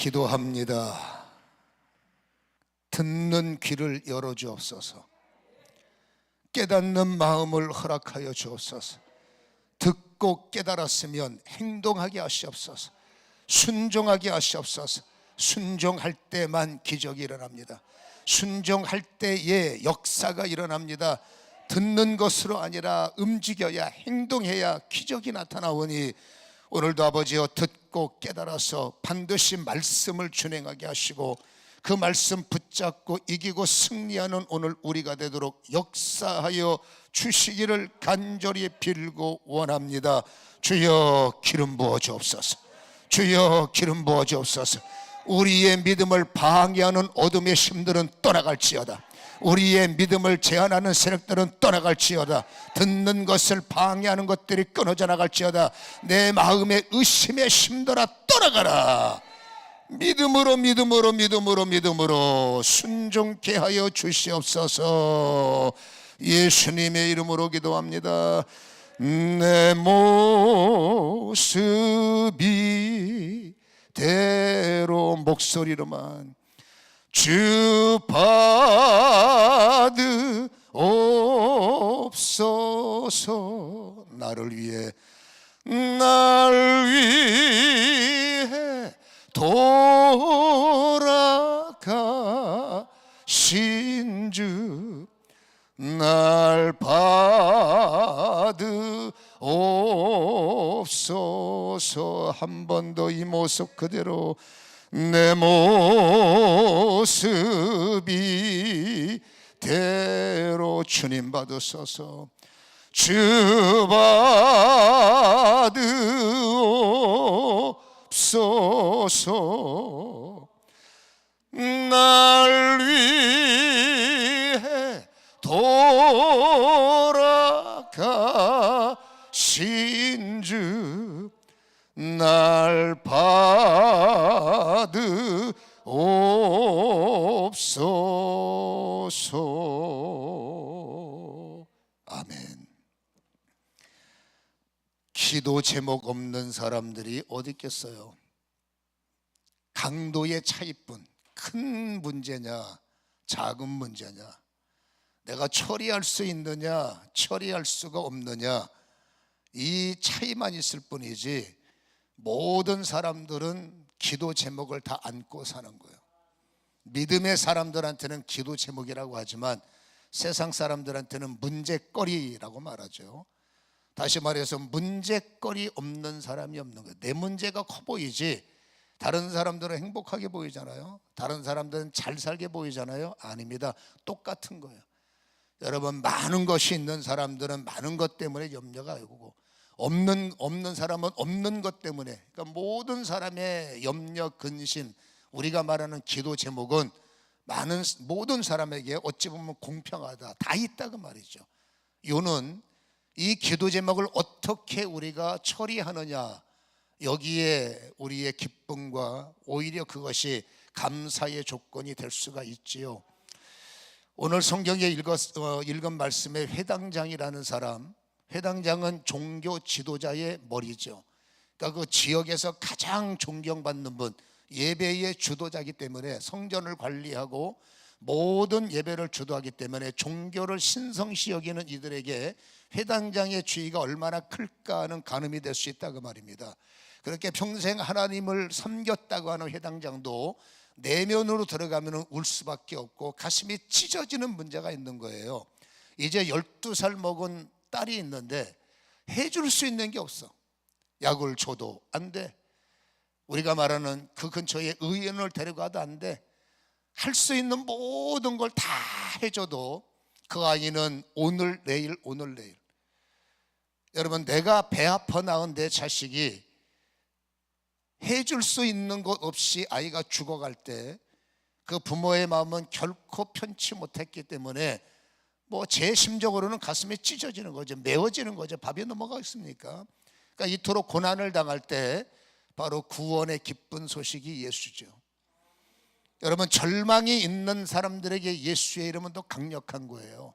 기도합니다. 듣는 귀를 열어주옵소서. 깨닫는 마음을 허락하여 주옵소서. 듣고 깨달았으면 행동하게 하시옵소서. 순종하게 하시옵소서. 순종할 때만 기적이 일어납니다. 순종할 때에 역사가 일어납니다. 듣는 것으로 아니라 움직여야, 행동해야 기적이 나타나오니 오늘도 아버지여 듣고 깨달아서 반드시 말씀을 준행하게 하시고 그 말씀 붙잡고 이기고 승리하는 오늘 우리가 되도록 역사하여 주시기를 간절히 빌고 원합니다. 주여 기름 부어 주옵소서. 주여 기름 부어 주옵소서. 우리의 믿음을 방해하는 어둠의 힘들은 떠나갈지어다. 우리의 믿음을 제한하는 세력들은 떠나갈지어다. 듣는 것을 방해하는 것들이 끊어져 나갈지어다. 내 마음의 의심의 힘들아 떠나가라. 믿음으로 믿음으로 믿음으로 믿음으로 순종케 하여 주시옵소서. 예수님의 이름으로 기도합니다. 내 모습이 대로 목소리로만 주 받으옵소서. 나를 위해 돌아가신 주 날 받으옵소서. 한 번 더 이 모습 그대로 내 모습이 대로 주님 받으소서. 주 받으옵소서. 날 위해 돌아가신 주 날 받으옵소서. 아멘. 기도 제목 없는 사람들이 어디 있겠어요? 강도의 차이뿐. 큰 문제냐 작은 문제냐, 내가 처리할 수 있느냐 처리할 수가 없느냐, 이 차이만 있을 뿐이지 모든 사람들은 기도 제목을 다 안고 사는 거예요. 믿음의 사람들한테는 기도 제목이라고 하지만 세상 사람들한테는 문제거리라고 말하죠. 다시 말해서 문제거리 없는 사람이 없는 거예요. 내 문제가 커 보이지 다른 사람들은 행복하게 보이잖아요. 다른 사람들은 잘 살게 보이잖아요. 아닙니다. 똑같은 거예요. 여러분, 많은 것이 있는 사람들은 많은 것 때문에 염려가 오고 없는 사람은 없는 것 때문에, 그러니까 모든 사람의 염려, 근심, 우리가 말하는 기도 제목은 모든 사람에게 어찌 보면 공평하다, 다 있다고 말이죠. 이유는 이 기도 제목을 어떻게 우리가 처리하느냐, 여기에 우리의 기쁨과 오히려 그것이 감사의 조건이 될 수가 있지요. 오늘 성경에 읽은 말씀에 회당장이라는 사람, 회당장은 종교 지도자의 머리죠. 그러니까 그 지역에서 가장 존경받는 분, 예배의 주도자이기 때문에 성전을 관리하고 모든 예배를 주도하기 때문에 종교를 신성시 여기는 이들에게 회당장의 지위가 얼마나 클까 하는 가늠이 될 수 있다고 말입니다. 그렇게 평생 하나님을 섬겼다고 하는 회당장도 내면으로 들어가면 울 수밖에 없고 가슴이 찢어지는 문제가 있는 거예요. 이제 12살 먹은 딸이 있는데 해줄 수 있는 게 없어. 약을 줘도 안 돼. 우리가 말하는 그 근처에 의원을 데려가도 안 돼. 할 수 있는 모든 걸 다 해줘도 그 아이는 오늘 내일 오늘 내일. 여러분, 내가 배 아파 낳은 내 자식이 해줄 수 있는 것 없이 아이가 죽어갈 때 그 부모의 마음은 결코 편치 못했기 때문에 제 심적으로는 가슴이 찢어지는 거죠. 메워지는 거죠. 밥이 넘어가겠습니까? 그러니까 이토록 고난을 당할 때 바로 구원의 기쁜 소식이 예수죠. 여러분, 절망이 있는 사람들에게 예수의 이름은 더 강력한 거예요.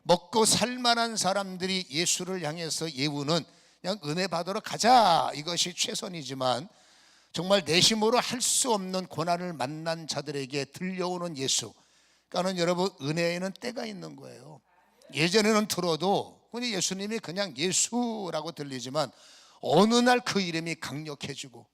먹고 살만한 사람들이 예수를 향해서 예우는 그냥 은혜 받으러 가자, 이것이 최선이지만 정말 내심으로 할 수 없는 고난을 만난 자들에게 들려오는 예수. 그러니까 여러분, 은혜에는 때가 있는 거예요. 예전에는 들어도 그냥 예수님이 그냥 예수라고 들리지만 어느 날 그 이름이 강력해지고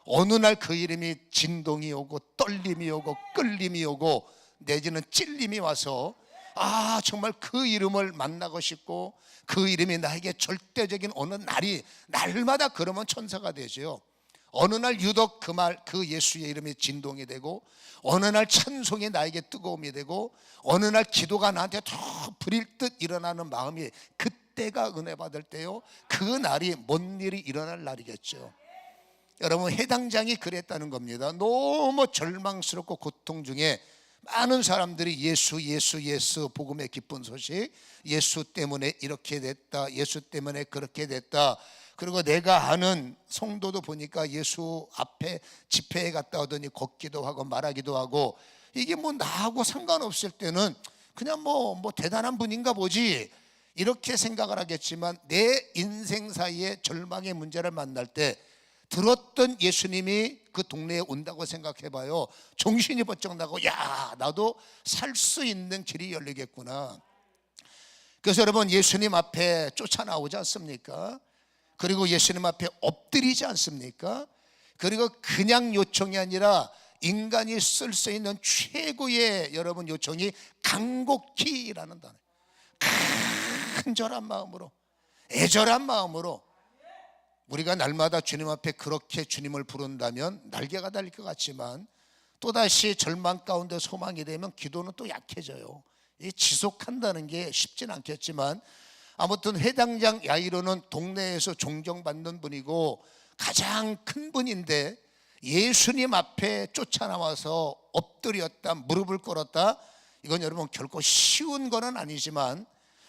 어느 날 그 이름이 진동이 오고 떨림이 오고 끌림이 오고 내지는 찔림이 와서 아, 정말 그 이름을 만나고 싶고 그 이름이 나에게 절대적인 어느 날이 날마다 그러면 천사가 되죠. 어느 날 유독 그 예수의 이름이 진동이 되고 어느 날 찬송이 나에게 뜨거움이 되고 어느 날 기도가 나한테 더 불일 듯 일어나는 마음이, 그때가 은혜 받을 때요. 그 날이 뭔 일이 일어날 날이겠죠. 여러분, 해당장이 그랬다는 겁니다. 너무 절망스럽고 고통 중에 많은 사람들이 예수 복음의 기쁜 소식, 예수 때문에 이렇게 됐다, 예수 때문에 그렇게 됐다. 그리고 내가 아는 성도도 보니까 예수 앞에 집회에 갔다 오더니 걷기도 하고 말하기도 하고, 이게 뭐 나하고 상관없을 때는 그냥 뭐 대단한 분인가 보지 이렇게 생각을 하겠지만, 내 인생 사이에 절망의 문제를 만날 때 들었던 예수님이 그 동네에 온다고 생각해봐요. 정신이 번쩍 나고, 야, 나도 살 수 있는 길이 열리겠구나. 그래서 여러분, 예수님 앞에 쫓아나오지 않습니까? 그리고 예수님 앞에 엎드리지 않습니까? 그리고 그냥 요청이 아니라 인간이 쓸 수 있는 최고의 여러분 요청이 간곡히라는 단어. 간절한 마음으로, 애절한 마음으로 우리가 날마다 주님 앞에 그렇게 주님을 부른다면 날개가 달릴 것 같지만, 또다시 절망 가운데 소망이 되면 기도는 또 약해져요. 지속한다는 게 쉽진 않겠지만, 아무튼 회당장 야이로는 동네에서 존경받는 분이고 가장 큰 분인데, 예수님 앞에 쫓아나와서 엎드렸다, 무릎을 꿇었다. 이건 여러분 결코 쉬운 거는 아니지만,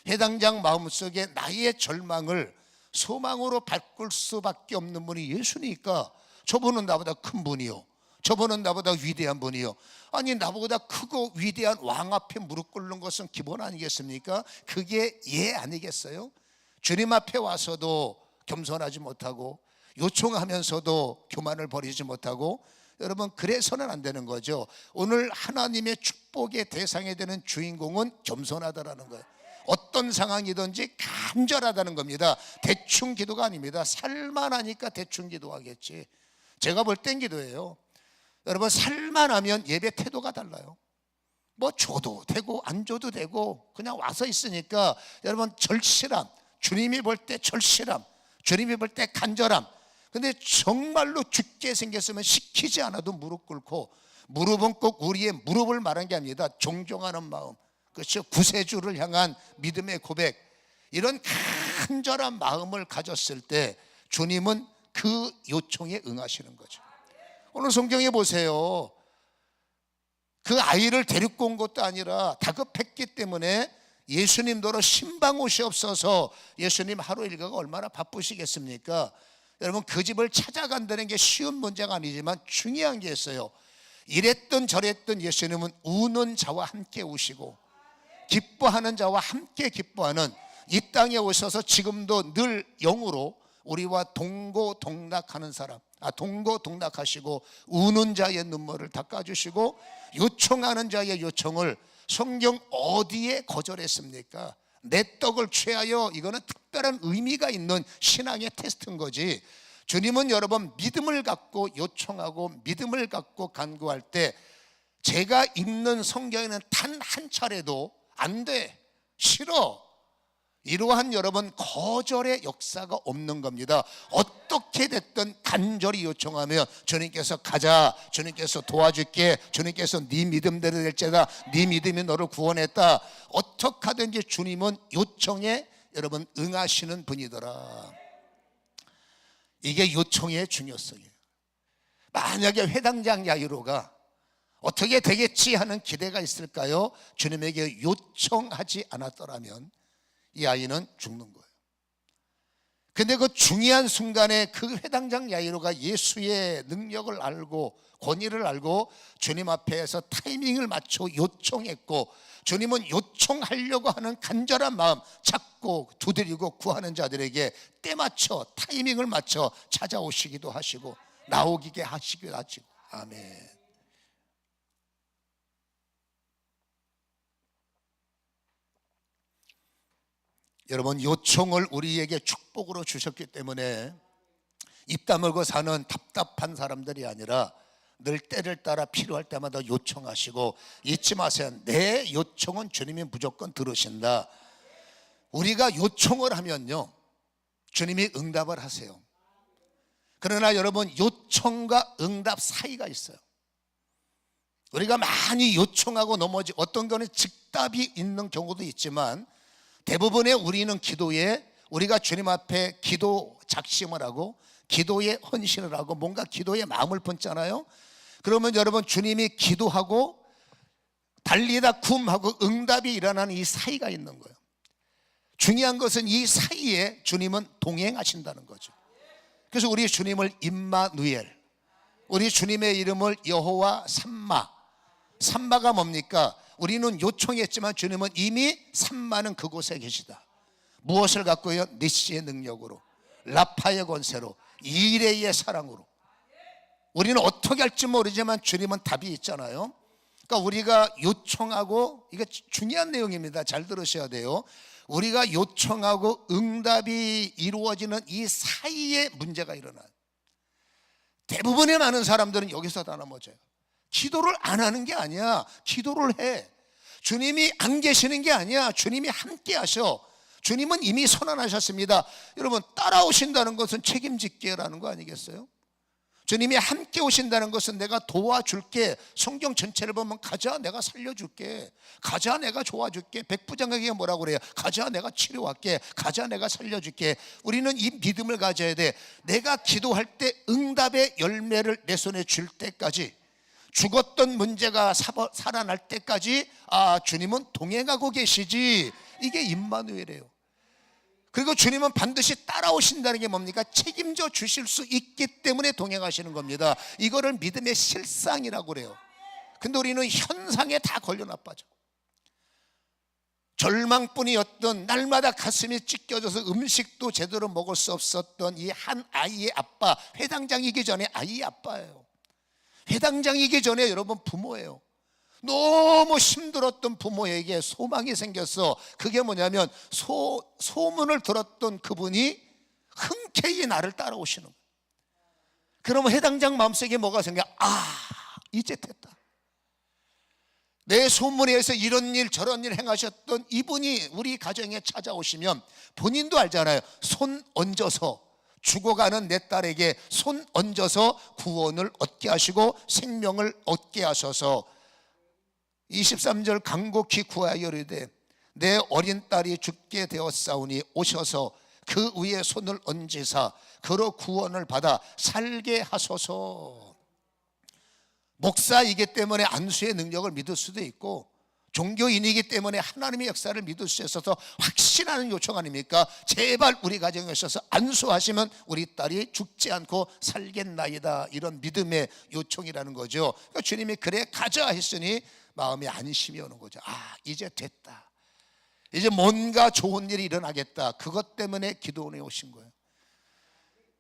회당장 마음속에 나의 절망을 소망으로 바꿀 수밖에 없는 분이 예수니까, 저분은 나보다 큰 분이요, 저분은 나보다 위대한 분이요. 아니, 나보다 크고 위대한 왕 앞에 무릎 꿇는 것은 기본 아니겠습니까? 그게 아니겠어요? 주님 앞에 와서도 겸손하지 못하고 요청하면서도 교만을 버리지 못하고, 여러분, 그래서는 안 되는 거죠. 오늘 하나님의 축복의 대상이 되는 주인공은 겸손하다라는 거예요. 어떤 상황이든지 간절하다는 겁니다. 대충 기도가 아닙니다. 살만하니까 대충 기도하겠지. 제가 볼 땐 기도예요. 여러분, 살만하면 예배 태도가 달라요. 뭐 줘도 되고 안 줘도 되고 그냥 와서 있으니까 여러분, 절실함, 주님이 볼 때 절실함, 주님이 볼 때 간절함. 근데 정말로 죽게 생겼으면 시키지 않아도 무릎 꿇고, 무릎은 꼭 우리의 무릎을 말한 게 아닙니다. 존경하는 마음, 그렇죠? 구세주를 향한 믿음의 고백, 이런 간절한 마음을 가졌을 때 주님은 그 요청에 응하시는 거죠. 오늘 성경에 보세요. 그 아이를 데리고 온 것도 아니라 다급했기 때문에 예수님도로 신방 옷이 없어서 예수님 하루 일과가 얼마나 바쁘시겠습니까? 여러분, 그 집을 찾아간다는 게 쉬운 문제가 아니지만 중요한 게 있어요. 이랬던 저랬던 예수님은 우는 자와 함께 우시고 기뻐하는 자와 함께 기뻐하는, 이 땅에 오셔서 지금도 늘 영으로 우리와 동고동락하는 사람, 동고동락하시고 우는 자의 눈물을 닦아주시고 요청하는 자의 요청을 성경 어디에 거절했습니까? 내 떡을 취하여, 이거는 특별한 의미가 있는 신앙의 테스트인 거지. 주님은 여러분, 믿음을 갖고 요청하고 믿음을 갖고 간구할 때, 제가 읽는 성경에는 단 한 차례도 안 돼, 싫어, 이러한 여러분 거절의 역사가 없는 겁니다. 어떻게 됐든 간절히 요청하면 주님께서 가자, 주님께서 도와줄게, 주님께서 네 믿음대로 될지다, 네 믿음이 너를 구원했다. 어떻게 하든지 주님은 요청에 여러분 응하시는 분이더라. 이게 요청의 중요성이에요. 만약에 회당장 야이로가 어떻게 되겠지 하는 기대가 있을까요? 주님에게 요청하지 않았더라면 이 아이는 죽는 거예요. 근데 그 중요한 순간에 그 회당장 야이로가 예수의 능력을 알고 권위를 알고 주님 앞에서 타이밍을 맞춰 요청했고, 주님은 요청하려고 하는 간절한 마음 찾고 두드리고 구하는 자들에게 때 맞춰 타이밍을 맞춰 찾아오시기도 하시고, 나오게 하시기로 하시고. 아멘. 여러분, 요청을 우리에게 축복으로 주셨기 때문에 입 다물고 사는 답답한 사람들이 아니라 늘 때를 따라 필요할 때마다 요청하시고, 잊지 마세요. 내 요청은 주님이 무조건 들으신다. 우리가 요청을 하면요, 주님이 응답을 하세요. 그러나 여러분, 요청과 응답 사이가 있어요. 우리가 많이 요청하고 넘어지, 어떤 거는 즉답이 있는 경우도 있지만 대부분의 우리는 기도에, 우리가 주님 앞에 기도 작심을 하고 기도에 헌신을 하고 뭔가 기도에 마음을 품잖아요. 그러면 여러분, 주님이 기도하고 달리다 굼하고 응답이 일어나는 이 사이가 있는 거예요. 중요한 것은 이 사이에 주님은 동행하신다는 거죠. 그래서 우리 주님을 임마누엘, 우리 주님의 이름을 여호와 삼마. 삼마가 뭡니까? 우리는 요청했지만 주님은 이미 삼마는 그곳에 계시다. 무엇을 갖고요? 니시의 능력으로, 라파의 권세로, 이레의 사랑으로. 우리는 어떻게 할지 모르지만 주님은 답이 있잖아요. 그러니까 우리가 요청하고, 이게 중요한 내용입니다. 잘 들으셔야 돼요. 우리가 요청하고 응답이 이루어지는 이 사이에 문제가 일어나요. 대부분의 많은 사람들은 여기서 다 넘어져요. 기도를 안 하는 게 아니야. 기도를 해. 주님이 안 계시는 게 아니야. 주님이 함께 하셔. 주님은 이미 선언하셨습니다. 여러분, 따라오신다는 것은 책임질게라는 거 아니겠어요? 주님이 함께 오신다는 것은 내가 도와줄게. 성경 전체를 보면 가자, 내가 살려줄게. 가자, 내가 도와줄게. 백부장에게 뭐라고 그래요? 가자, 내가 치료할게. 가자, 내가 살려줄게. 우리는 이 믿음을 가져야 돼. 내가 기도할 때 응답의 열매를 내 손에 줄 때까지, 죽었던 문제가 살아날 때까지, 아, 주님은 동행하고 계시지. 이게 임마누엘이에요. 그리고 주님은 반드시 따라오신다는 게 뭡니까? 책임져 주실 수 있기 때문에 동행하시는 겁니다. 이거를 믿음의 실상이라고 그래요. 근데 우리는 현상에 다 걸려 나빠져. 절망뿐이었던, 날마다 가슴이 찢겨져서 음식도 제대로 먹을 수 없었던 이 한 아이의 아빠, 회당장이기 전에 아이의 아빠예요. 회당장이기 전에 여러분 부모예요. 너무 힘들었던 부모에게 소망이 생겼어. 그게 뭐냐면 소문을 들었던 그분이 흔쾌히 나를 따라오시는 거예요. 그러면 해당장 마음속에 뭐가 생겨? 아, 이제 됐다. 내 소문에 의해서 이런 일 저런 일 행하셨던 이분이 우리 가정에 찾아오시면 본인도 알잖아요. 손 얹어서, 죽어가는 내 딸에게 손 얹어서 구원을 얻게 하시고 생명을 얻게 하셔서 23절 간곡히 구하여 이르되 내 어린 딸이 죽게 되었사오니 오셔서 그 위에 손을 얹으사 그로 구원을 받아 살게 하소서. 목사이기 때문에 안수의 능력을 믿을 수도 있고, 종교인이기 때문에 하나님의 역사를 믿을 수 있어서 확신하는 요청 아닙니까? 제발 우리 가정에 있어서 안수하시면 우리 딸이 죽지 않고 살겠나이다. 이런 믿음의 요청이라는 거죠. 그러니까 주님이 그래 가자 했으니 마음에 안심이 오는 거죠. 아, 이제 됐다. 이제 뭔가 좋은 일이 일어나겠다. 그것 때문에 기도원에 오신 거예요.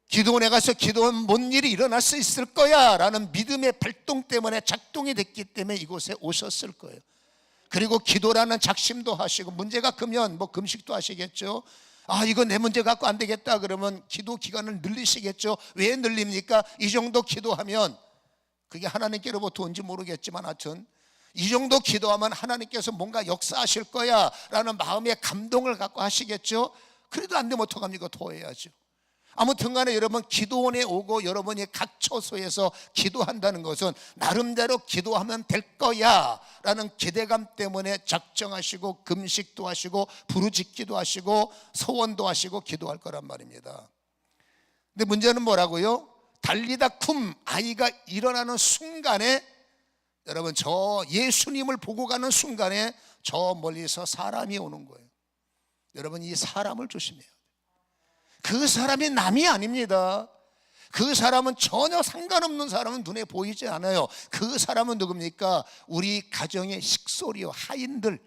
기도원에 가서 기도하면 뭔 일이 일어날 수 있을 거야 라는 믿음의 발동 때문에, 작동이 됐기 때문에 이곳에 오셨을 거예요. 그리고 기도라는 작심도 하시고, 문제가 크면 뭐 금식도 하시겠죠. 아, 이거 내 문제 갖고 안 되겠다 그러면 기도 기간을 늘리시겠죠. 왜 늘립니까? 이 정도 기도하면, 그게 하나님께로부터 온지 모르겠지만 하여튼 이 정도 기도하면 하나님께서 뭔가 역사하실 거야 라는 마음의 감동을 갖고 하시겠죠. 그래도 안 되면 어떡합니까? 더 해야죠. 아무튼 간에 여러분, 기도원에 오고 여러분이 각 처소에서 기도한다는 것은 나름대로 기도하면 될 거야 라는 기대감 때문에 작정하시고 금식도 하시고 부르짖기도 하시고 소원도 하시고 기도할 거란 말입니다. 근데 문제는 뭐라고요? 달리다 쿰, 아이가 일어나는 순간에, 여러분, 저 예수님을 보고 가는 순간에 저 멀리서 사람이 오는 거예요. 여러분, 이 사람을 조심해요. 그 사람이 남이 아닙니다. 그 사람은 전혀 상관없는 사람은 눈에 보이지 않아요. 그 사람은 누굽니까? 우리 가정의 식솔이요, 하인들.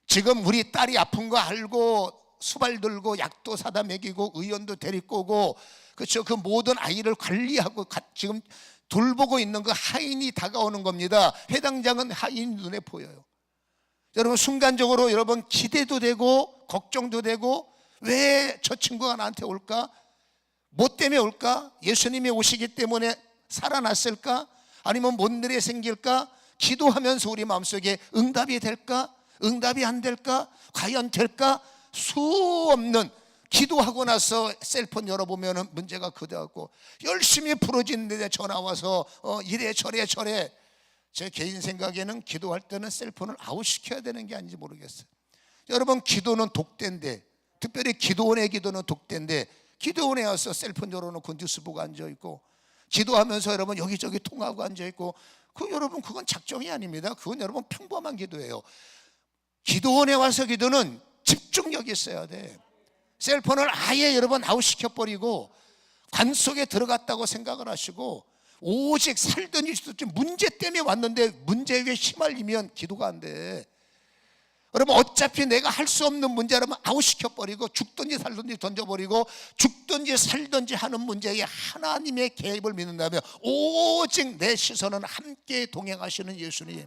지금 우리 딸이 아픈 거 알고 수발 들고 약도 사다 먹이고 의원도 데리고 오고 그렇죠? 그 모든 아이를 관리하고 지금 돌보고 있는 그 하인이 다가오는 겁니다. 해당장은 하인 눈에 보여요. 여러분 순간적으로 여러분 기대도 되고 걱정도 되고, 왜 저 친구가 나한테 올까? 뭐 때문에 올까? 예수님이 오시기 때문에 살아났을까? 아니면 뭔 일이 생길까? 기도하면서 우리 마음속에 응답이 될까? 응답이 안 될까? 과연 될까? 수없는, 기도하고 나서 셀폰 열어보면 문제가 그대하고, 열심히 부러지는데 전화 와서 이래 저래 저래. 제 개인 생각에는 기도할 때는 셀폰을 아웃시켜야 되는 게 아닌지 모르겠어요. 여러분 기도는 독대인데, 특별히 기도원의 기도는 독대인데, 기도원에 와서 셀폰 열어놓고 뉴스 보고 앉아있고, 기도하면서 여러분 여기저기 통화하고 앉아있고, 여러분 그건 작정이 아닙니다. 그건 여러분 평범한 기도예요. 기도원에 와서 기도는 집중력이 있어야 돼. 셀폰을 아예 여러분 아웃시켜버리고 관 속에 들어갔다고 생각을 하시고, 오직 살든지 죽든지 문제 때문에 왔는데 문제에 휘말리면 기도가 안 돼. 여러분 어차피 내가 할 수 없는 문제라면 아웃시켜버리고 죽든지 살든지 던져버리고, 죽든지 살든지 하는 문제에 하나님의 개입을 믿는다면 오직 내 시선은 함께 동행하시는 예수님.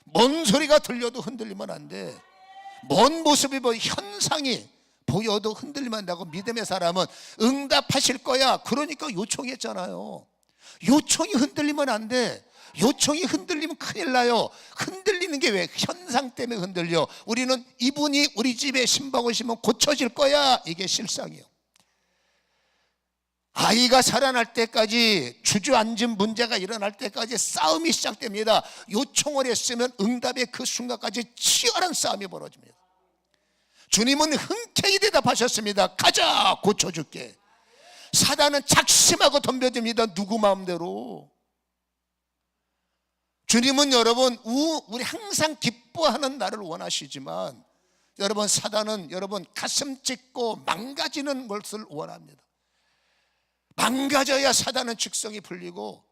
뭔 소리가 들려도 흔들리면 안 돼. 뭔 모습이 현상이 보여도 흔들리면 안다고 믿음의 사람은 응답하실 거야. 그러니까 요청했잖아요. 요청이 흔들리면 안 돼. 요청이 흔들리면 큰일 나요. 흔들리는 게 왜? 현상 때문에 흔들려. 우리는 이분이 우리 집에 신방 오시면 고쳐질 거야, 이게 실상이에요. 아이가 살아날 때까지, 주저앉은 문제가 일어날 때까지 싸움이 시작됩니다. 요청을 했으면 응답의 그 순간까지 치열한 싸움이 벌어집니다. 주님은 흔쾌히 대답하셨습니다. 가자, 고쳐줄게. 사단은 작심하고 덤벼듭니다. 누구 마음대로. 주님은 여러분 우리 항상 기뻐하는 날을 원하시지만, 여러분 사단은 여러분 가슴 찢고 망가지는 것을 원합니다. 망가져야 사단은 직성이 풀리고,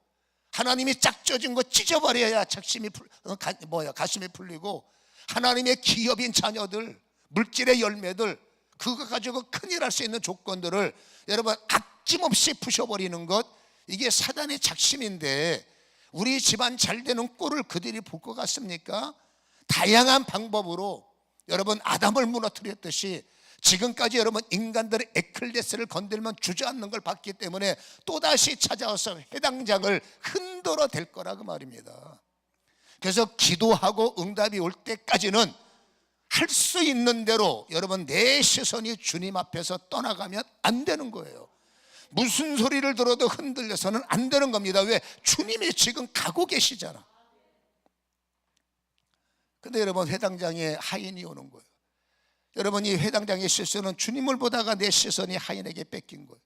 하나님이 짝져진 거 찢어버려야 가슴이 풀리고, 하나님의 기업인 자녀들, 물질의 열매들, 그거 가지고 큰일 할 수 있는 조건들을 여러분 아낌없이 부셔버리는 것, 이게 사단의 작심인데, 우리 집안 잘 되는 꼴을 그들이 볼 것 같습니까? 다양한 방법으로 여러분 아담을 무너뜨렸듯이 지금까지 여러분 인간들의 에클레스를 건들면 주저앉는 걸 봤기 때문에 또다시 찾아와서 해당장을 흔들어 댈 거라 그 말입니다. 그래서 기도하고 응답이 올 때까지는 할 수 있는 대로 여러분 내 시선이 주님 앞에서 떠나가면 안 되는 거예요. 무슨 소리를 들어도 흔들려서는 안 되는 겁니다. 왜? 주님이 지금 가고 계시잖아. 근데 여러분 회당장에 하인이 오는 거예요. 여러분 이 회당장의 실수는 주님을 보다가 내 시선이 하인에게 뺏긴 거예요.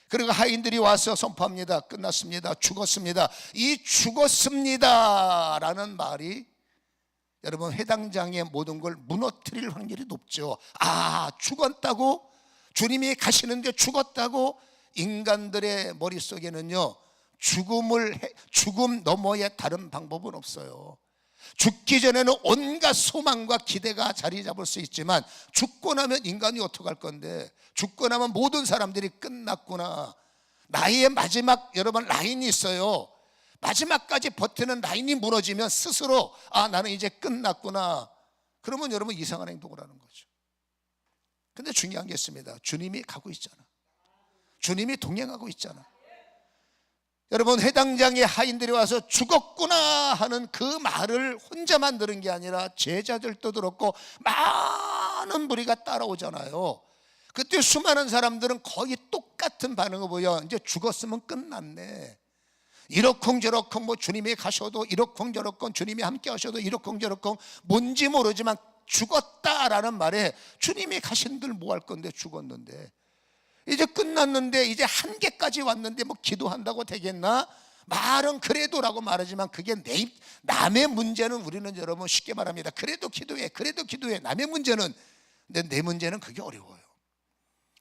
그리고 하인들이 와서 선포합니다. 끝났습니다. 죽었습니다. 이 죽었습니다 라는 말이 여러분 회당장의 모든 걸 무너뜨릴 확률이 높죠. 아, 죽었다고? 주님이 가시는데 죽었다고? 인간들의 머릿속에는요, 죽음 너머에 다른 방법은 없어요. 죽기 전에는 온갖 소망과 기대가 자리 잡을 수 있지만, 죽고 나면 인간이 어떡할 건데, 죽고 나면 모든 사람들이 끝났구나. 나의 마지막 여러분 라인이 있어요. 마지막까지 버티는 라인이 무너지면 스스로 나는 이제 끝났구나. 그러면 여러분 이상한 행동을 하는 거죠. 근데 중요한 게 있습니다. 주님이 가고 있잖아. 주님이 동행하고 있잖아. 여러분 회당장의 하인들이 와서 죽었구나 하는 그 말을 혼자만 들은 게 아니라 제자들도 들었고 많은 무리가 따라오잖아요. 그때 수많은 사람들은 거의 똑같은 반응을 보여. 이제 죽었으면 끝났네. 이러쿵저러쿵 주님이 가셔도 이러쿵저러쿵, 주님이 함께 하셔도 이러쿵저러쿵, 뭔지 모르지만 죽었다라는 말에 주님이 가신들 뭐 할 건데, 죽었는데 이제 끝났는데 이제 한계까지 왔는데 기도한다고 되겠나? 말은 그래도라고 말하지만 그게 남의 문제는 우리는 여러분 쉽게 말합니다. 그래도 기도해, 그래도 기도해. 남의 문제는, 근데 내 문제는 그게 어려워요.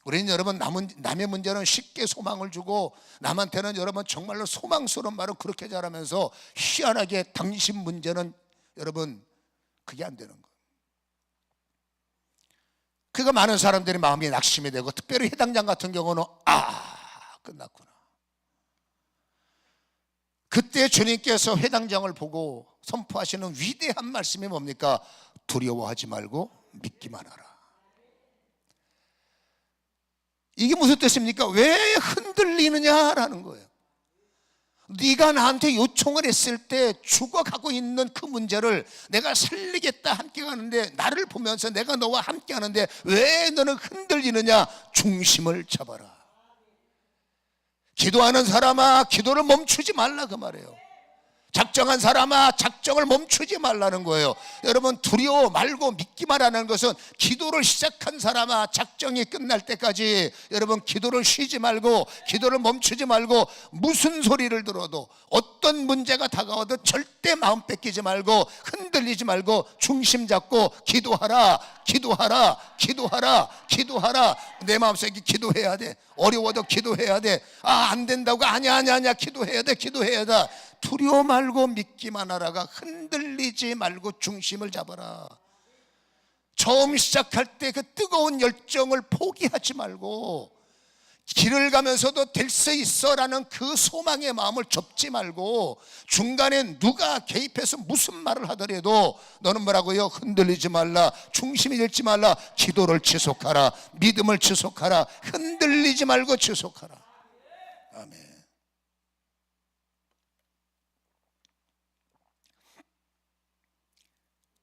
우리는 여러분 남의 문제는 쉽게 소망을 주고, 남한테는 여러분 정말로 소망스러운 말을 그렇게 잘하면서 희한하게 당신 문제는 여러분 그게 안 되는 거예요. 그가 많은 사람들이 마음이 낙심이 되고, 특별히 해당장 같은 경우는 끝났구나. 그때 주님께서 회당장을 보고 선포하시는 위대한 말씀이 뭡니까? 두려워하지 말고 믿기만 하라. 이게 무슨 뜻입니까? 왜 흔들리느냐라는 거예요. 네가 나한테 요청을 했을 때 죽어가고 있는 그 문제를 내가 살리겠다 함께 가는데, 나를 보면서 내가 너와 함께 하는데 왜 너는 흔들리느냐? 중심을 잡아라. 기도하는 사람아, 기도를 멈추지 말라, 그 말이에요. 작정한 사람아, 작정을 멈추지 말라는 거예요. 여러분, 두려워 말고 믿기만 하는 것은, 기도를 시작한 사람아, 작정이 끝날 때까지 여러분 기도를 쉬지 말고, 기도를 멈추지 말고, 무슨 소리를 들어도, 어떤 문제가 다가와도 절대 마음 뺏기지 말고, 흔들리지 말고 중심 잡고 기도하라, 기도하라, 기도하라, 기도하라. 내 마음속에 기도해야 돼. 어려워도 기도해야 돼. 안 된다고, 아니야 기도해야 돼, 기도해야 돼. 두려워 말고 믿기만 하라가, 흔들리지 말고 중심을 잡아라. 처음 시작할 때 그 뜨거운 열정을 포기하지 말고, 길을 가면서도 될 수 있어라는 그 소망의 마음을 접지 말고, 중간에 누가 개입해서 무슨 말을 하더라도 너는 뭐라고요? 흔들리지 말라, 중심이 잃지 말라. 기도를 지속하라, 믿음을 지속하라, 흔들리지 말고 지속하라. 아멘.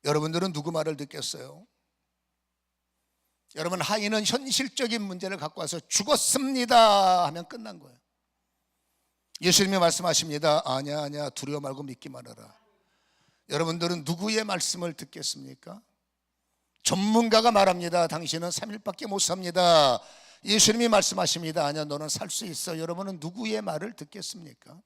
여러분들은 누구 말을 듣겠어요? 여러분, 하인은 현실적인 문제를 갖고 와서 죽었습니다 하면 끝난 거예요. 예수님이 말씀하십니다. 아니야, 두려워 말고 믿기만 하라. 여러분들은 누구의 말씀을 듣겠습니까? 전문가가 말합니다. 당신은 3일밖에 못 삽니다. 예수님이 말씀하십니다. 아니야, 너는 살 수 있어. 여러분은 누구의 말을 듣겠습니까?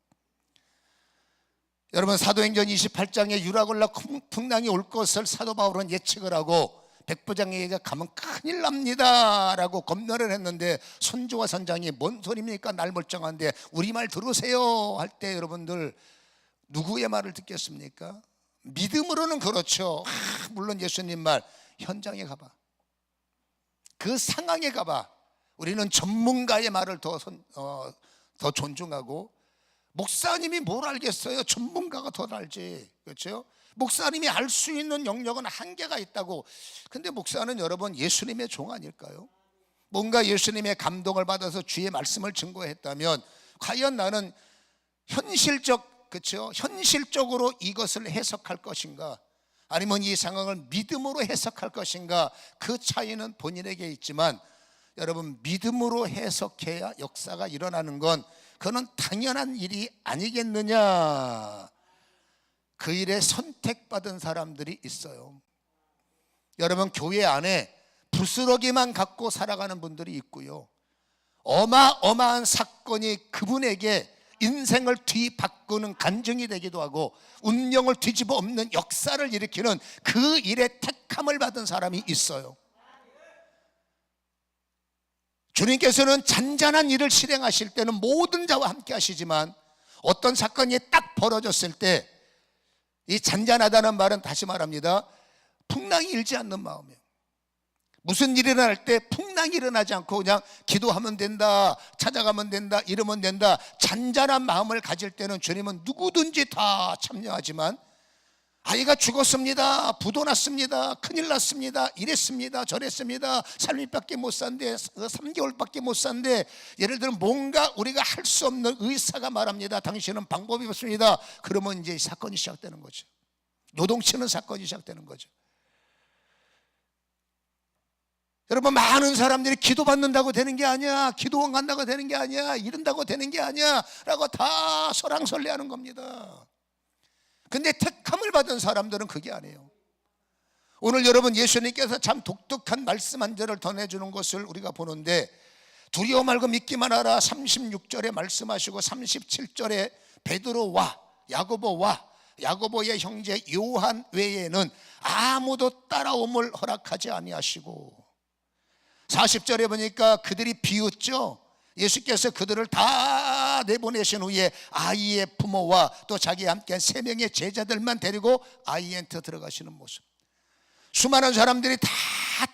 여러분, 사도행전 28장에 유라굴라 풍랑이 올 것을 사도 바울은 예측을 하고, 백부장에게 가면 큰일 납니다 라고 검열을 했는데, 선조와 선장이 뭔 소리입니까? 날 멀쩡한데 우리 말 들으세요 할 때 여러분들 누구의 말을 듣겠습니까? 믿음으로는 그렇죠. 물론 예수님 말, 현장에 가봐, 그 상황에 가봐. 우리는 전문가의 말을 더 존중하고, 목사님이 뭘 알겠어요? 전문가가 더 알지, 그렇죠? 목사님이 알 수 있는 영역은 한계가 있다고. 근데 목사는 여러분 예수님의 종 아닐까요? 뭔가 예수님의 감동을 받아서 주의 말씀을 증거했다면, 과연 나는 현실적으로 이것을 해석할 것인가, 아니면 이 상황을 믿음으로 해석할 것인가, 그 차이는 본인에게 있지만, 여러분, 믿음으로 해석해야 역사가 일어나는 건, 그건 당연한 일이 아니겠느냐. 그 일에 선택받은 사람들이 있어요. 여러분, 교회 안에 부스러기만 갖고 살아가는 분들이 있고요, 어마어마한 사건이 그분에게 인생을 뒤바꾸는 간증이 되기도 하고, 운명을 뒤집어 엎는 역사를 일으키는 그 일에 택함을 받은 사람이 있어요. 주님께서는 잔잔한 일을 실행하실 때는 모든 자와 함께 하시지만, 어떤 사건이 딱 벌어졌을 때 이 잔잔하다는 말은, 다시 말합니다, 풍랑이 일지 않는 마음이에요. 무슨 일이 일어날 때 풍랑이 일어나지 않고 그냥 기도하면 된다, 찾아가면 된다, 이러면 된다, 잔잔한 마음을 가질 때는 주님은 누구든지 다 참여하지만, 아이가 죽었습니다, 부도 났습니다, 큰일 났습니다, 이랬습니다, 저랬습니다, 3일밖에 못 산대, 3개월밖에 못 산대, 예를 들어 뭔가 우리가 할 수 없는 의사가 말합니다. 당신은 방법이 없습니다. 그러면 이제 사건이 시작되는 거죠. 요동치는 사건이 시작되는 거죠. 여러분, 많은 사람들이 기도받는다고 되는 게 아니야, 기도원 간다고 되는 게 아니야, 이런다고 되는 게 아니야 라고 다 설왕설래하는 겁니다. 근데 택함을 받은 사람들은 그게 아니에요. 오늘 여러분, 예수님께서 참 독특한 말씀 한 절을 전해주는 것을 우리가 보는데, 두려워 말고 믿기만 하라 36절에 말씀하시고, 37절에 베드로와 야고보와 야고보의 형제 요한 외에는 아무도 따라옴을 허락하지 아니하시고, 40절에 보니까 그들이 비웃죠. 예수께서 그들을 다 내보내신 후에 아이의 부모와 또 자기와 함께한 3명의 제자들만 데리고 아이엔트 들어가시는 모습. 수많은 사람들이 다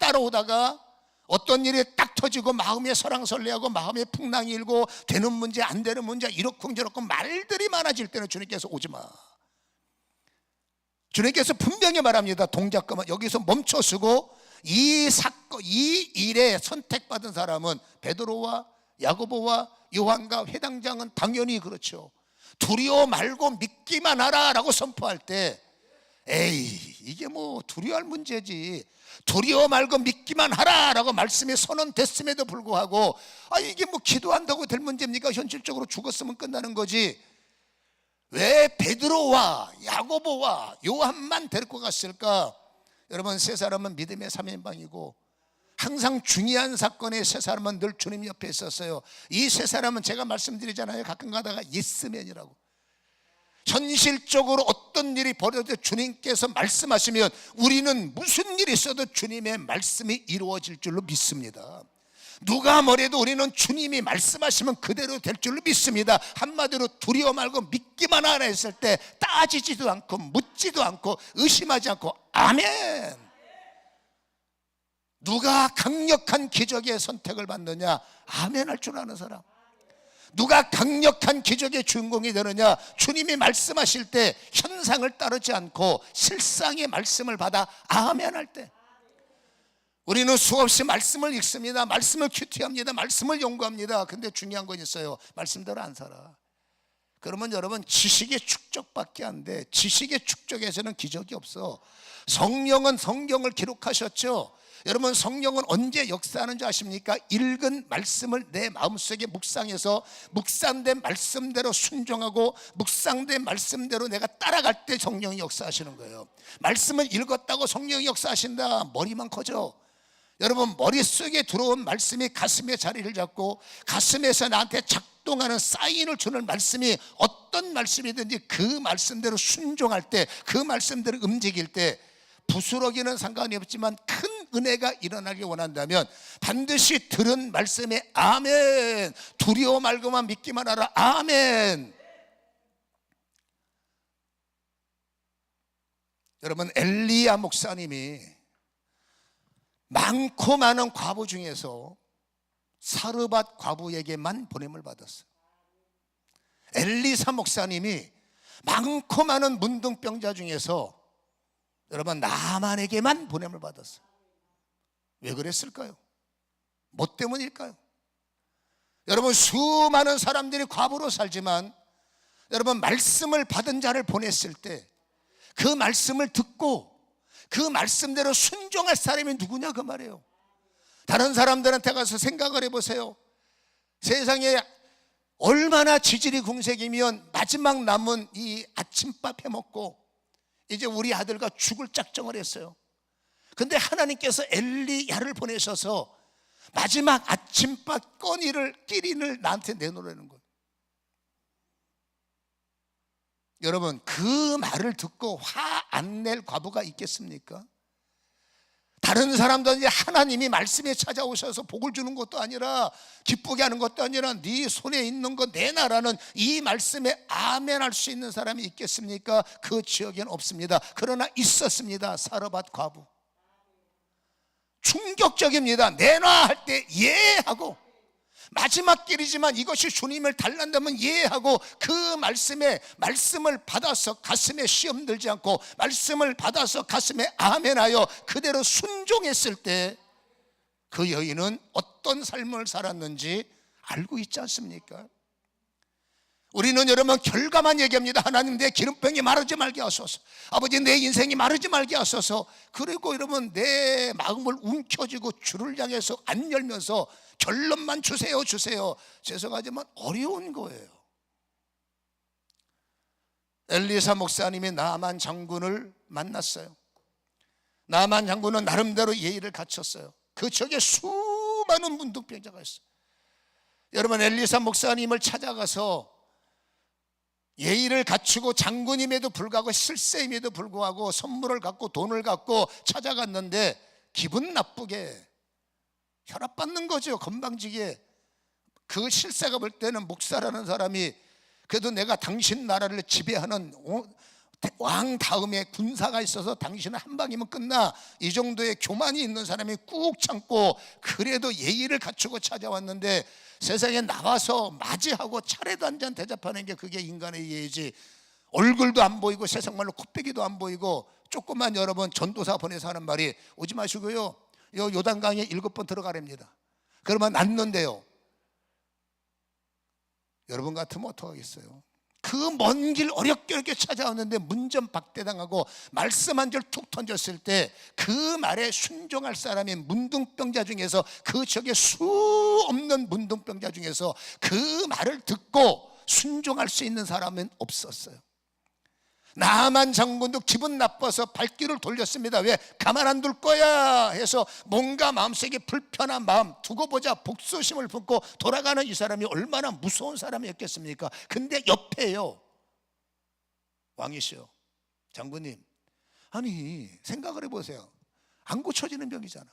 따라오다가 어떤 일이 딱 터지고 마음에 설왕설래하고 마음에 풍랑이 일고 되는 문제 안 되는 문제 이렇고 저렇고 말들이 많아질 때는 주님께서 오지 마. 주님께서 분명히 말합니다. 동작 그만. 여기서 멈춰서고 이 사건, 이 일에 선택받은 사람은 베드로와 야고보와 요한과 회당장은 당연히 그렇죠. 두려워 말고 믿기만 하라라고 선포할 때 에이 이게 뭐 두려워할 문제지. 두려워 말고 믿기만 하라라고 말씀이 선언됐음에도 불구하고 이게 뭐 기도한다고 될 문제입니까? 현실적으로 죽었으면 끝나는 거지. 왜 베드로와 야고보와 요한만 데리고 갔을까? 여러분 세 사람은 믿음의 3인방이고 항상 중요한 사건에 세 사람은 늘 주님 옆에 있었어요. 이 세 사람은 제가 말씀드리잖아요. 가끔 가다가 예스맨이라고. 현실적으로 어떤 일이 벌어져 주님께서 말씀하시면 우리는 무슨 일이 있어도 주님의 말씀이 이루어질 줄로 믿습니다. 누가 뭐래도 우리는 주님이 말씀하시면 그대로 될 줄로 믿습니다. 한마디로 두려워 말고 믿기만 하라 했을 때 따지지도 않고 묻지도 않고 의심하지 않고 아멘. 누가 강력한 기적의 선택을 받느냐? 아멘 할 줄 아는 사람. 누가 강력한 기적의 주인공이 되느냐? 주님이 말씀하실 때 현상을 따르지 않고 실상의 말씀을 받아 아멘 할 때. 우리는 수없이 말씀을 읽습니다. 말씀을 큐티합니다. 말씀을 연구합니다. 근데 중요한 건 있어요. 말씀대로 안 살아. 그러면 여러분 지식의 축적밖에 안 돼. 지식의 축적에서는 기적이 없어. 성령은 성경을 기록하셨죠. 여러분 성령은 언제 역사하는 줄 아십니까? 읽은 말씀을 내 마음속에 묵상해서 묵상된 말씀대로 순종하고 묵상된 말씀대로 내가 따라갈 때 성령이 역사하시는 거예요. 말씀을 읽었다고 성령이 역사하신다. 머리만 커져. 여러분 머릿속에 들어온 말씀이 가슴에 자리를 잡고 가슴에서 나한테 작동하는 사인을 주는 말씀이 어떤 말씀이든지 그 말씀대로 순종할 때 그 말씀대로 움직일 때 부스러기는 상관이 없지만 큰 은혜가 일어나길 원한다면 반드시 들은 말씀에 아멘. 두려워 말고만 믿기만 하라 아멘. 여러분 엘리야 목사님이 많고 많은 과부 중에서 사르밧 과부에게만 보냄을 받았어요. 엘리사 목사님이 많고 많은 문둥병자 중에서 여러분 나만에게만 보냄을 받았어요. 왜 그랬을까요? 뭐 때문일까요? 여러분 수많은 사람들이 과부로 살지만 여러분 말씀을 받은 자를 보냈을 때 그 말씀을 듣고 그 말씀대로 순종할 사람이 누구냐 그 말이에요. 다른 사람들한테 가서 생각을 해보세요. 세상에 얼마나 지질이 궁색이면 마지막 남은 이 아침밥 해먹고 이제 우리 아들과 죽을 작정을 했어요. 근데 하나님께서 엘리야를 보내셔서 마지막 아침밥 끼리를 나한테 내놓으라는 거예요. 여러분 그 말을 듣고 화 안 낼 과부가 있겠습니까? 다른 사람들은 하나님이 말씀에 찾아오셔서 복을 주는 것도 아니라 기쁘게 하는 것도 아니라 네 손에 있는 거 내놔라는 이 말씀에 아멘 할 수 있는 사람이 있겠습니까? 그 지역에는 없습니다. 그러나 있었습니다. 사르밧 과부. 충격적입니다. 내놔 할 때 예 하고 마지막 길이지만 이것이 주님을 닮는다면 예 하고 그 말씀을 받아서 가슴에 시험 들지 않고 말씀을 받아서 가슴에 아멘하여 그대로 순종했을 때 그 여인은 어떤 삶을 살았는지 알고 있지 않습니까? 우리는 여러분 결과만 얘기합니다. 하나님 내 기름병이 마르지 말게 하소서. 아버지 내 인생이 마르지 말게 하소서. 그리고 여러분 내 마음을 움켜쥐고 주를 향해서 안 열면서 결론만 주세요. 죄송하지만 어려운 거예요. 엘리사 목사님이 나만 장군을 만났어요. 나만 장군은 나름대로 예의를 갖췄어요. 그 지역에 수많은 문둥병자가 있어요. 여러분 엘리사 목사님을 찾아가서 예의를 갖추고 장군임에도 불구하고 실세임에도 불구하고 선물을 갖고 돈을 갖고 찾아갔는데 기분 나쁘게 혈압받는 거죠. 건방지게. 그 실세가 볼 때는 목사라는 사람이 그래도 내가 당신 나라를 지배하는 왕 다음에 군사가 있어서 당신은 한 방이면 끝나, 이 정도의 교만이 있는 사람이 꾹 참고 그래도 예의를 갖추고 찾아왔는데, 세상에 나와서 맞이하고 차례도 한 잔 대접하는 게 그게 인간의 예의지. 얼굴도 안 보이고 세상 말로 코빼기도 안 보이고, 조금만 여러분 전도사 보내서 하는 말이, 오지 마시고요, 요단강에 7번 들어가랍니다. 그러면 낫는데요. 여러분 같으면 어떡하겠어요? 그 먼 길 어렵게 찾아왔는데 문전박대당하고 말씀 한 줄 툭 던졌을 때 그 말에 순종할 사람이 문둥병자 중에서, 그 지역에 수 없는 문둥병자 중에서 그 말을 듣고 순종할 수 있는 사람은 없었어요. 나만 장군도 기분 나빠서 발길을 돌렸습니다. 왜? 가만 안 둘 거야 해서 뭔가 마음속에 불편한 마음, 두고 보자 복수심을 품고 돌아가는 이 사람이 얼마나 무서운 사람이었겠습니까? 근데 옆에요, 왕이시여, 장군님, 아니 생각을 해보세요. 안 고쳐지는 병이잖아.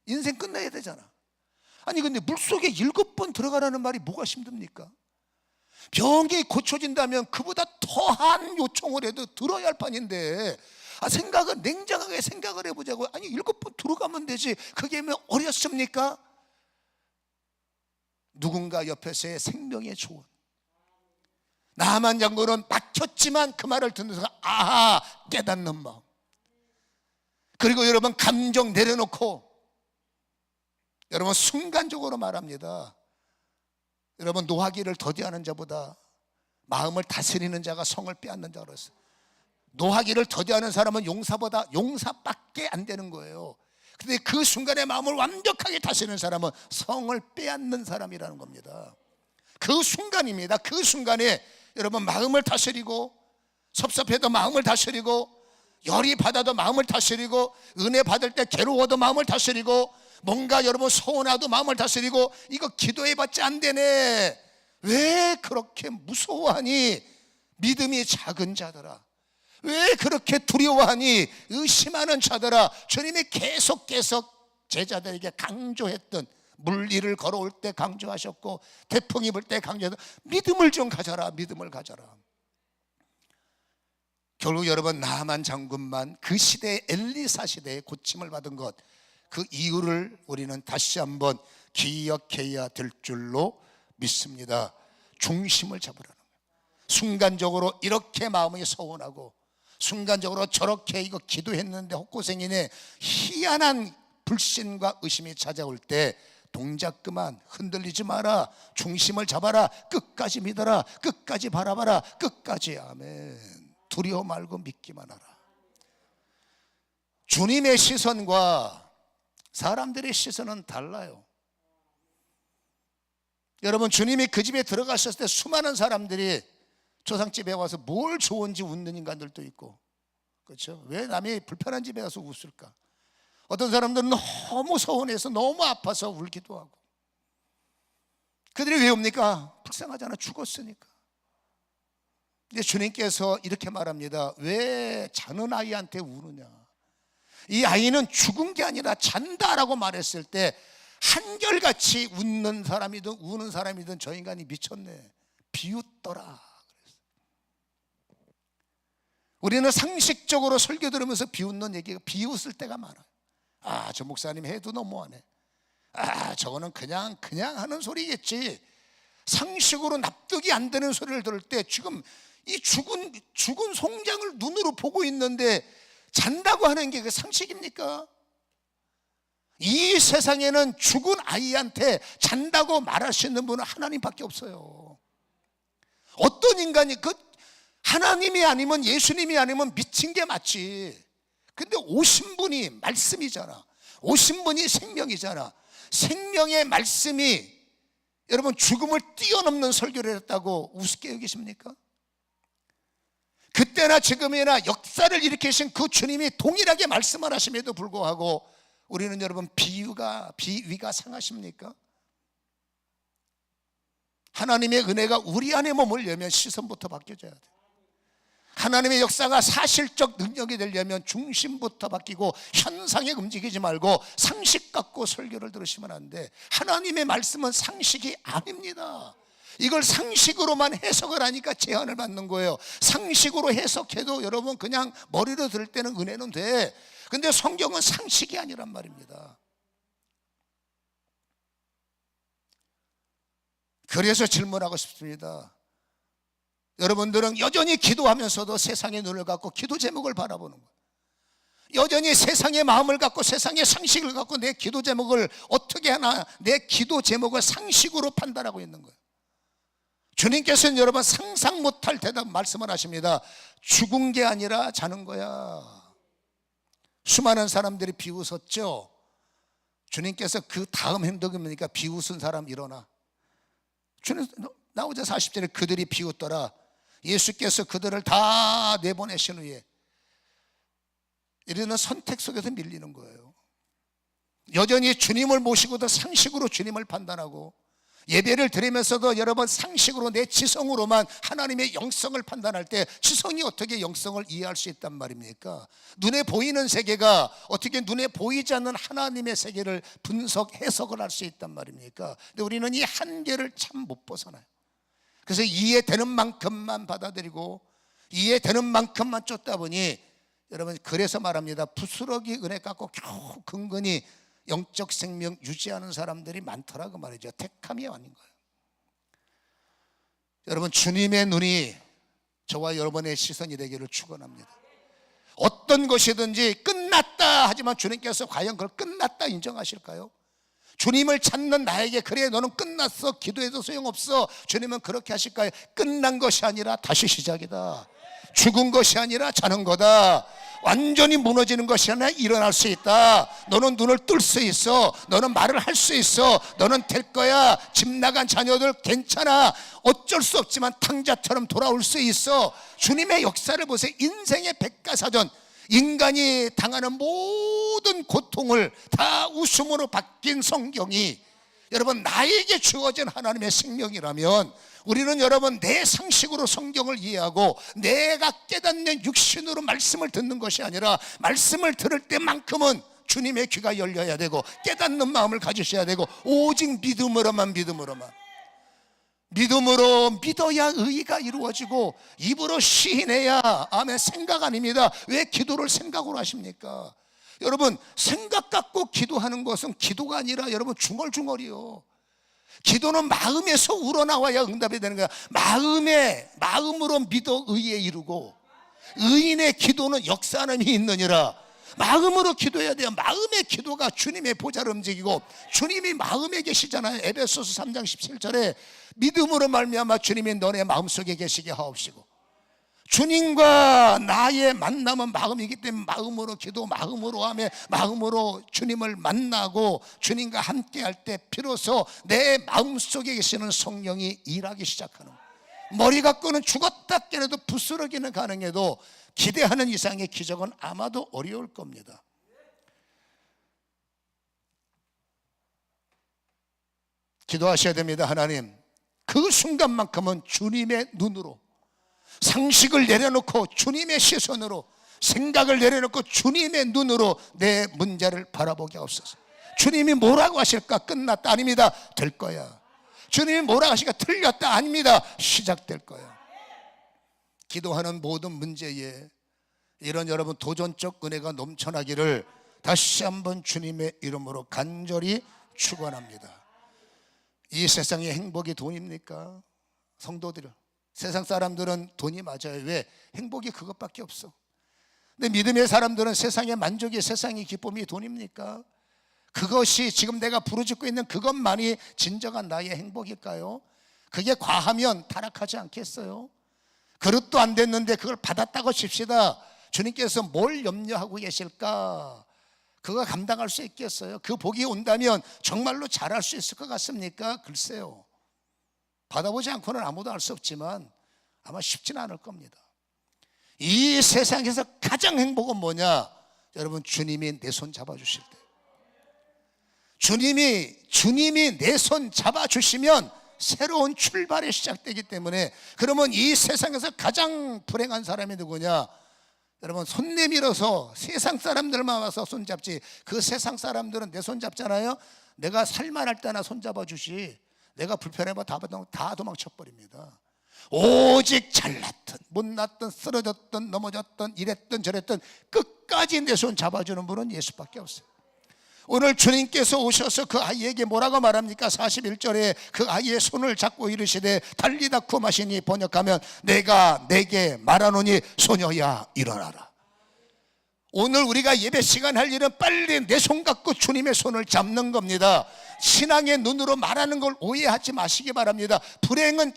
인생 끝내야 되잖아. 아니 근데 물속에 7번 들어가라는 말이 뭐가 힘듭니까? 병이 고쳐진다면 그보다 더한 요청을 해도 들어야 할 판인데, 생각은 냉정하게 생각을 해보자고. 아니 7번 들어가면 되지, 그게 뭐 어렵습니까? 누군가 옆에서의 생명의 조언. 나만 장군은 막혔지만 그 말을 듣는 순간 아하 깨닫는 마음. 그리고 여러분 감정 내려놓고, 여러분 순간적으로 말합니다. 여러분 노하기를 더디하는 자보다 마음을 다스리는 자가 성을 빼앗는 자가 그랬어요. 노하기를 더디하는 사람은 용사보다 용사밖에 안 되는 거예요. 근데 그 순간에 마음을 완벽하게 다스리는 사람은 성을 빼앗는 사람이라는 겁니다. 그 순간입니다. 그 순간에 여러분 마음을 다스리고, 섭섭해도 마음을 다스리고, 열이 받아도 마음을 다스리고, 은혜 받을 때 괴로워도 마음을 다스리고, 뭔가 여러분 서운하도 마음을 다스리고, 이거 기도해봤자 안 되네, 왜 그렇게 무서워하니 믿음이 작은 자들아, 왜 그렇게 두려워하니 의심하는 자들아. 주님이 계속 제자들에게 강조했던, 물리를 걸어올 때 강조하셨고 태풍이 불 때 강조했던 믿음을 좀 가져라, 믿음을 가져라. 결국 여러분 나만 장군만 그 시대의 엘리사 시대에 고침을 받은 것, 그 이유를 우리는 다시 한번 기억해야 될 줄로 믿습니다. 중심을 잡으라는 거예요. 순간적으로 이렇게 마음이 서운하고, 순간적으로 저렇게 이거 기도했는데 헛고생이네, 희한한 불신과 의심이 찾아올 때 동작 그만, 흔들리지 마라, 중심을 잡아라, 끝까지 믿어라, 끝까지 바라봐라, 끝까지. 아멘. 두려워 말고 믿기만 하라. 주님의 시선과 사람들의 시선은 달라요. 여러분 주님이 그 집에 들어가셨을 때 수많은 사람들이 조상집에 와서 뭘 좋은지 웃는 인간들도 있고, 그렇죠? 왜 남이 불편한 집에 가서 웃을까? 어떤 사람들은 너무 서운해서 너무 아파서 울기도 하고. 그들이 왜 웁니까? 불쌍하잖아, 죽었으니까. 근데 주님께서 이렇게 말합니다. 왜 자는 아이한테 우느냐? 이 아이는 죽은 게 아니라 잔다라고 말했을 때 한결같이 웃는 사람이든 우는 사람이든 저 인간이 미쳤네, 비웃더라. 우리는 상식적으로 설교 들으면서 비웃는 얘기가, 비웃을 때가 많아요. 아, 저 목사님 해도 너무하네. 아, 저거는 그냥 하는 소리겠지. 상식으로 납득이 안 되는 소리를 들을 때 지금 이 죽은 송장을 눈으로 보고 있는데 잔다고 하는 게 그 상식입니까? 이 세상에는 죽은 아이한테 잔다고 말할 수 있는 분은 하나님밖에 없어요. 어떤 인간이 하나님이 아니면 예수님이 아니면 미친 게 맞지. 근데 오신 분이 말씀이잖아. 오신 분이 생명이잖아. 생명의 말씀이 여러분 죽음을 뛰어넘는 설교를 했다고 우습게 여기십니까? 그때나 지금이나 역사를 일으키신 그 주님이 동일하게 말씀을 하심에도 불구하고 우리는 여러분 비위가 상하십니까? 하나님의 은혜가 우리 안에 머물려면 시선부터 바뀌어져야 돼. 하나님의 역사가 사실적 능력이 되려면 중심부터 바뀌고 현상에 움직이지 말고 상식 갖고 설교를 들으시면 안 돼. 하나님의 말씀은 상식이 아닙니다. 이걸 상식으로만 해석을 하니까 제한을 받는 거예요. 상식으로 해석해도 여러분 그냥 머리로 들을 때는 은혜는 돼. 근데 성경은 상식이 아니란 말입니다. 그래서 질문하고 싶습니다. 여러분들은 여전히 기도하면서도 세상의 눈을 갖고 기도 제목을 바라보는 거예요. 여전히 세상의 마음을 갖고 세상의 상식을 갖고 내 기도 제목을 어떻게 하나, 내 기도 제목을 상식으로 판단하고 있는 거예요. 주님께서는 여러분 상상 못할 대답 말씀을 하십니다. 죽은 게 아니라 자는 거야. 수많은 사람들이 비웃었죠. 주님께서 그 다음 행동이 뭡니까? 비웃은 사람 일어나. 주님 나오자 40절에 그들이 비웃더라. 예수께서 그들을 다 내보내신 후에 이르는 선택 속에서 밀리는 거예요. 여전히 주님을 모시고도 상식으로 주님을 판단하고, 예배를 드리면서도 여러분 상식으로 내 지성으로만 하나님의 영성을 판단할 때 지성이 어떻게 영성을 이해할 수 있단 말입니까? 눈에 보이는 세계가 어떻게 눈에 보이지 않는 하나님의 세계를 분석, 해석을 할 수 있단 말입니까? 근데 우리는 이 한계를 참 못 벗어나요. 그래서 이해되는 만큼만 받아들이고 이해되는 만큼만 쫓다 보니 여러분, 그래서 말합니다. 부스러기 은혜 갖고 겨우 근근히 영적 생명 유지하는 사람들이 많더라고 말이죠. 택함이 아닌 거예요. 여러분, 주님의 눈이 저와 여러분의 시선이 되기를 축원합니다. 어떤 것이든지 끝났다 하지만 주님께서 과연 그걸 끝났다 인정하실까요? 주님을 찾는 나에게 그래 너는 끝났어 기도해도 소용없어, 주님은 그렇게 하실까요? 끝난 것이 아니라 다시 시작이다. 죽은 것이 아니라 자는 거다. 완전히 무너지는 것이 아니라 일어날 수 있다. 너는 눈을 뜰 수 있어. 너는 말을 할 수 있어. 너는 될 거야. 집 나간 자녀들 괜찮아. 어쩔 수 없지만 탕자처럼 돌아올 수 있어. 주님의 역사를 보세요. 인생의 백과사전, 인간이 당하는 모든 고통을 다 웃음으로 바뀐 성경이 여러분 나에게 주어진 하나님의 생명이라면, 우리는 여러분 내 상식으로 성경을 이해하고 내가 깨닫는 육신으로 말씀을 듣는 것이 아니라 말씀을 들을 때만큼은 주님의 귀가 열려야 되고 깨닫는 마음을 가지셔야 되고 오직 믿음으로만 믿음으로 믿어야 의의가 이루어지고 입으로 시인해야 아멘. 생각 아닙니다. 왜 기도를 생각으로 하십니까? 여러분, 생각 갖고 기도하는 것은 기도가 아니라 여러분 중얼중얼이요. 기도는 마음에서 우러나와야 응답이 되는 거야. 마음으로 믿어 의에 이루고, 의인의 기도는 역사함이 있느니라. 마음으로 기도해야 돼요. 마음의 기도가 주님의 보좌를 움직이고, 주님이 마음에 계시잖아요. 에베소서 3장 17절에 믿음으로 말미암아 주님이 너네 마음속에 계시게 하옵시고, 주님과 나의 만남은 마음이기 때문에 마음으로 기도, 마음으로 하며 마음으로 주님을 만나고 주님과 함께 할 때 비로소 내 마음속에 계시는 성령이 일하기 시작하는 거예요. 머리 갖고는 죽었다 깨어도 부스러기는 가능해도 기대하는 이상의 기적은 아마도 어려울 겁니다. 기도하셔야 됩니다. 하나님, 그 순간만큼은 주님의 눈으로, 상식을 내려놓고 주님의 시선으로, 생각을 내려놓고 주님의 눈으로 내 문제를 바라보게 하옵소서. 주님이 뭐라고 하실까? 끝났다 아닙니다. 될 거야. 주님이 뭐라고 하실까? 틀렸다 아닙니다. 시작될 거야. 기도하는 모든 문제에 이런 여러분 도전적 은혜가 넘쳐나기를 다시 한번 주님의 이름으로 간절히 축원합니다. 이 세상의 행복이 돈입니까? 성도들은, 세상 사람들은 돈이 맞아요. 왜? 행복이 그것밖에 없어. 근데 믿음의 사람들은 세상의 만족이, 세상의 기쁨이 돈입니까? 그것이 지금 내가 부르짖고 있는 그것만이 진정한 나의 행복일까요? 그게 과하면 타락하지 않겠어요? 그릇도 안 됐는데 그걸 받았다고 칩시다. 주님께서 뭘 염려하고 계실까? 그거 감당할 수 있겠어요? 그 복이 온다면 정말로 잘할 수 있을 것 같습니까? 글쎄요. 받아보지 않고는 아무도 알 수 없지만 아마 쉽지는 않을 겁니다. 이 세상에서 가장 행복은 뭐냐? 여러분, 주님이 내 손 잡아주실 때, 주님이 내 손 잡아주시면 새로운 출발이 시작되기 때문에, 그러면 이 세상에서 가장 불행한 사람이 누구냐? 여러분, 손 내밀어서 세상 사람들만 와서 손 잡지, 그 세상 사람들은 내 손 잡잖아요. 내가 살만할 때나 손 잡아주지, 내가 불편해봐 다 도망쳐 버립니다. 오직 잘났든 못났든 쓰러졌든 넘어졌든 이랬든 저랬든 끝까지 내 손 잡아주는 분은 예수밖에 없어요. 오늘 주님께서 오셔서 그 아이에게 뭐라고 말합니까? 41절에 그 아이의 손을 잡고 이르시되 달리다 쿰하시니, 번역하면 내가 내게 말하노니 소녀야 일어나라. 오늘 우리가 예배 시간 할 일은 빨리 내 손 갖고 주님의 손을 잡는 겁니다. 신앙의 눈으로 말하는 걸 오해하지 마시기 바랍니다. 불행은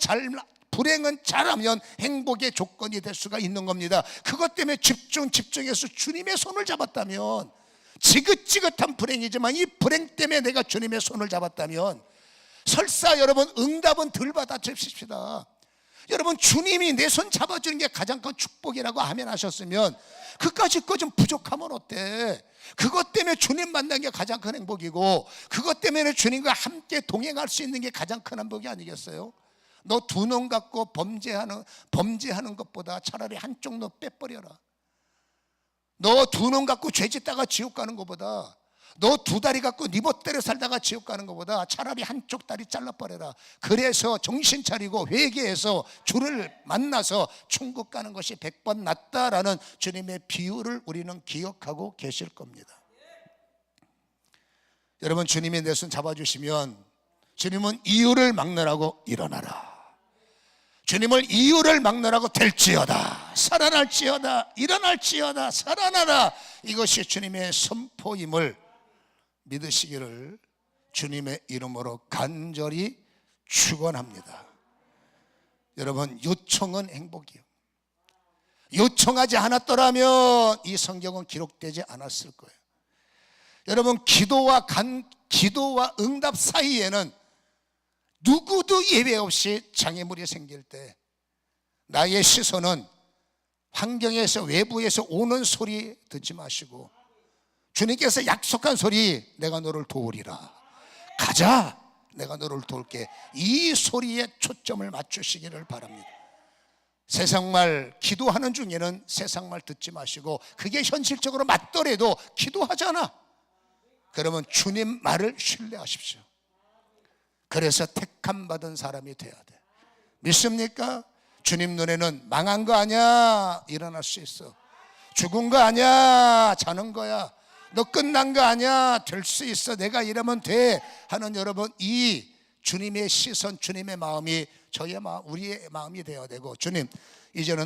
잘하면 행복의 조건이 될 수가 있는 겁니다. 그것 때문에 집중해서 주님의 손을 잡았다면, 지긋지긋한 불행이지만 이 불행 때문에 내가 주님의 손을 잡았다면, 설사 여러분 응답은 덜 받아주십시다. 여러분 주님이 내 손 잡아주는 게 가장 큰 축복이라고 아멘 하셨으면 그까짓 거 좀 부족하면 어때? 그것 때문에 주님 만난 게 가장 큰 행복이고, 그것 때문에 주님과 함께 동행할 수 있는 게 가장 큰 행복이 아니겠어요? 너 두 눈 갖고 범죄하는 것보다 차라리 한쪽 눈 빼버려라. 너 두 눈 갖고 죄 짓다가 지옥 가는 것보다, 너 두 다리 갖고 네 멋대로 살다가 지옥 가는 것보다 차라리 한쪽 다리 잘라버려라. 그래서 정신 차리고 회개해서 주를 만나서 천국 가는 것이 100번 낫다라는 주님의 비유를 우리는 기억하고 계실 겁니다. 여러분 주님이 내 손 잡아주시면 주님은 이유를 막느라고 일어나라, 주님을 이유를 막느라고 될지어다, 살아날지어다, 일어날지어다, 살아나라, 이것이 주님의 선포임을 믿으시기를 주님의 이름으로 간절히 축원합니다. 여러분 요청은 행복이요. 요청하지 않았더라면 이 성경은 기록되지 않았을 거예요. 여러분 기도와 응답 사이에는 누구도 예외 없이 장애물이 생길 때 나의 시선은 환경에서 외부에서 오는 소리 듣지 마시고 주님께서 약속한 소리, 내가 너를 도우리라, 가자, 내가 너를 도울게, 이 소리에 초점을 맞추시기를 바랍니다. 세상말 기도하는 중에는 세상말 듣지 마시고, 그게 현실적으로 맞더라도 기도하잖아, 그러면 주님 말을 신뢰하십시오. 그래서 택함 받은 사람이 돼야 돼. 믿습니까? 주님 눈에는 망한 거 아니야, 일어날 수 있어. 죽은 거 아니야, 자는 거야. 너 끝난 거 아니야, 될 수 있어, 내가 이러면 돼 하는 여러분, 이 주님의 시선, 주님의 마음이 저의 마음, 우리의 마음이 되어야 되고, 주님 이제는